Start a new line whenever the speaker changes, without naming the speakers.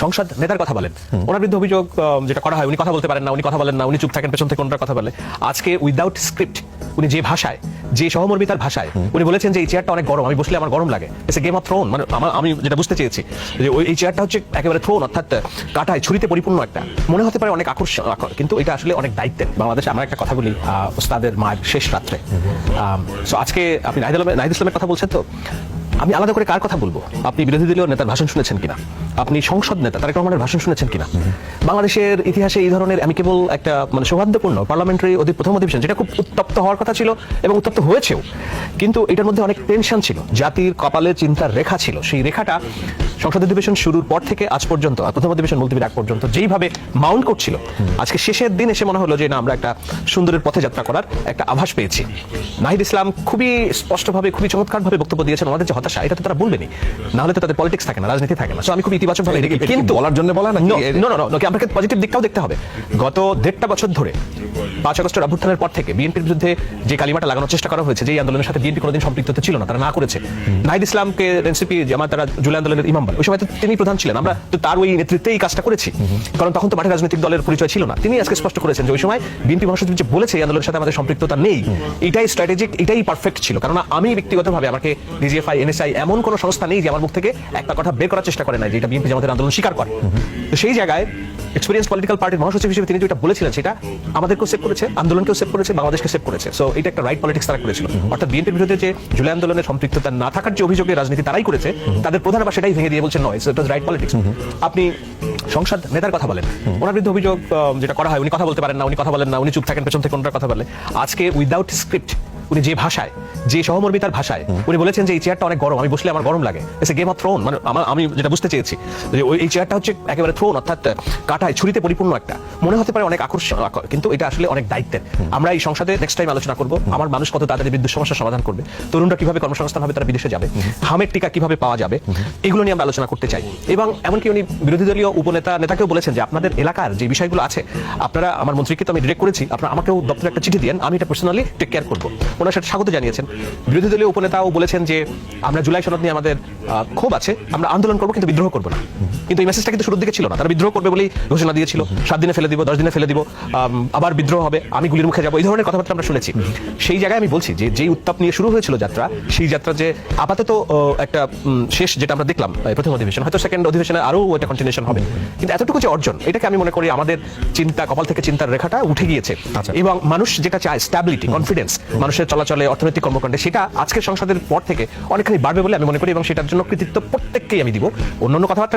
সংসদ নেতার কথা বলেন, ওনার বিরুদ্ধে অভিযোগ যেটা করা হয়, উনি কথা বলতে পারেন না, উনি কথা বলেন না, উনি চুপ থাকেন, পেছন থেকে ওনার কথা বলে। আজকে উইদাউট স্ক্রিপ্ট উনি যে ভাষায়, যে সহমর্মিতার ভাষায় উনি বলেছেন যে এই চেয়ারটা অনেক গরম, আমি বসলে আমার গরম লাগে। It's a game of throne. মানে আমি যেটা বুঝতে চেয়েছি যে এই চেয়ারটা হচ্ছে একেবারে থ্রোন, অর্থাৎ কাটায় ছুরিতে পরিপূর্ণ একটা, মনে হতে পারে অনেক আকর্ষণ, কিন্তু এটা আসলে অনেক দায়িত্বের। বাংলাদেশে আমার একটা কথা বলি, ওস্তাদের মায়ের শেষ রাত্রে। সো আজকে আপনি নাহিদ ইসলামের কথা বলছেন, তো আমি আলাদা করে কার কথা বলবো? আপনি বিরোধী দলীয় নেতার ভাষণ শুনেছেন কিনা? আপনি সংসদ নেতা তারেক রহমানের ভাষণ শুনেছেন কিনা? বাংলাদেশের ইতিহাসে এই ধরনের আমি কেবল একটা সৌহার্দ্যপূর্ণ পার্লামেন্টারি প্রথম অধিবেশন, যেটা খুব উত্তপ্ত হওয়ার কথা ছিল এবং উত্তপ্ত হয়েছেও, কিন্তু এটার মধ্যে অনেক টেনশন ছিল, জাতির কপালে চিন্তার রেখা ছিল। সেই রেখাটা সংসদ অধিবেশন শুরুর পর থেকে আজ পর্যন্ত, প্রথম অধিবেশন মুলতবির আগ পর্যন্ত যেইভাবে মাউন্ট করছিল, আজকে শেষের দিন এসে মনে হলো যে না, আমরা একটা সুন্দরের পথে যাত্রা করার একটা আভাস পেয়েছি। নাহিদ ইসলাম খুবই স্পষ্টভাবে, খুবই চমৎকারভাবে বক্তব্য দিয়েছেন। আমাদের যে হতাশা, এটা তো তারা বলবেনি, না হলে তো তাদের পলিটিক্স থাকে না, রাজনীতি থাকে না। সো আমি খুব ইতিবাচকভাবে, কিন্তু
বলার জন্য বলা না,
আপনাকে পজিটিভ দিকটাও দেখতে হবে। গত 1.5 বছর ধরে 5 আগস্টের অভ্যুত্থানের পর থেকে বিএনপির বিরুদ্ধে যে কালিমাটা লাগানোর চেষ্টা করা হয়েছে, যে আন্দোলনের সাথে বিএনপি কোনোদিন সম্পৃক্ত ছিল না, তারা না করেছে। নাহিদ ইসলামকে এনসিপি জামাত তারা জুলাই আন্দোলনের ইমাম বলে, ওই সময় তো তিনি প্রধান ছিলেন, আমরা তো তার ওই নেতৃত্বে এই কাজটা করেছি, কারণ তখন তো মাঠে রাজনৈতিক দলের পরিচয় ছিল না। তিনি আজকে স্পষ্ট করেছেন যে ওই সময় বিএনপি মহাসচিব যে বলেছে এই আন্দোলনের সাথে আমাদের সম্পৃক্ততা নেই, এটাই স্ট্র্যাটেজিক, এটাই পারফেক্ট ছিল। কারণ আমি ব্যক্তিগতভাবে, আমাকে ডিজিএফআই, এনএসআই এমন কোনো সংস্থা নেই যে আমার মুখ থেকে একটা কথা বের করার চেষ্টা করে না যে এটা বিএনপি জামাতের আন্দোলন স্বীকার করে। তো সেই জায়গায় এক্সপেরিয়েন্স পলিটিক্যাল পার্টির মহাসচিব হিসেবে তিনি যেটা বলেছিলেন, সেটা আমাদেরকেও সেভ করেছে, আন্দোলনকেও সেভ করেছে, বাংলাদেশকে সেভ করেছে। সো এটা একটা রাইট পলিটিক্স তারা করেছিল। অর্থাৎ বিএনপির বিরুদ্ধে যে জুলাই আন্দোলনের সম্পৃক্ততা না থাকার যে অভিযোগের রাজনীতি তারাই করেছে, তাদের প্রধান আবার সেটাই ভেঙে দিয়ে বলছেন নয়, ইট ওয়াজ রাইট পলিটিক্স। আপনি সংসদ নেতার কথা বলেন, ওনার বিরুদ্ধে অভিযোগ যেটা করা হয়, উনি কথা বলতে পারেন না, উনি কথা বলেন না, উনি চুপ থাকেন, পেছন থেকে ওনার কথা বলে। আজকে উইদাউট স্ক্রিপ্ট উনি যে ভাষায়, যে সহমর্মিতার ভাষায় উনি বলেছেন যে এই চেয়ারটা অনেক গরম, আমি বসলে আমার গরম লাগে। It's a game of throne. মানে আমি যেটা বুঝতে চেয়েছি যে এই চেয়ারটা হচ্ছে একেবারে থ্রোন, অর্থাৎ কাটায় ছুরিতে পরিপূর্ণ একটা, মনে হতে পারে অনেক আকর্ষণ, কিন্তু এটা আসলে অনেক দায়িত্বের। আমরা এই সংসদে নেক্সট টাইম আলোচনা করব, আমার মানুষ কত তাড়াতাড়ি বিদ্যুৎ সমস্যার সমাধান করবে, তরুণরা কিভাবে কর্মসংস্থান হবে, তারা বিদেশে যাবে, হামের টিকা কিভাবে পাওয়া যাবে, এগুলো নিয়ে আমরা আলোচনা করতে চাই। এবং এমনকি উনি বিরোধী দলীয় নেতাকেও বলেছেন যে আপনাদের এলাকার যে বিষয়গুলো আছে, আপনারা, আমার মন্ত্রীকে তো আমি ডিরেক্ট করেছি, আপনারা আমাকেও দপ্তরে একটা চিঠি দিয়েন, আমি এটা পার্সোনালি টেক কেয়ার করবো। ওনার সাথে স্বাগত জানিয়েছেন। বিরোধী দলীয় উপনেতাও বলেছেন যে আমরা জুলাই সনদ নিয়ে আমাদের ক্ষোভ আছে, আমরা আন্দোলন করবো কিন্তু বিদ্রোহ করবো না। কিন্তু এই মেসেজটা কিন্তু শুরুর দিকে ছিল না, তারা বিদ্রোহ করবে বলেই ঘোষণা দিয়েছিল, 7 দিনে ফেলে দিব, 10 দিনে ফেলে দিব, আবার বিদ্রোহ হবে, আমি গুলির মুখে যাবো, এই ধরনের কথাবার্তা আমরা শুনেছি। সেই জায়গায় আমি বলছি যে যেই উত্তাপ নিয়ে শুরু হয়েছিল যাত্রা, সেই যাত্রা যে আপাতত একটা শেষ, যেটা আমরা দেখলাম প্রথম অধিবেশন, হয়তো সেকেন্ড অধিবেশনে আরো একটা কন্টিনিউশন হবে, কিন্তু এতটুকু যে অর্জন, এটাকে আমি মনে করি আমাদের চিন্তা, কপাল থেকে চিন্তার রেখাটা উঠে গিয়েছে। এবং মানুষ যেটা চায়, স্ট্যাবিলিটি, কনফিডেন্স মানুষের চলাচলে, অর্থনৈতিক কর্মকাণ্ডে, সেটা আজকের সংসদের পর থেকে অনেকখানি বাড়বে বলে আমি মনে করি, এবং সেটার জন্য কৃতিত্ব প্রত্যেককেই আমি দিব। অন্যান্য কথাবার্তা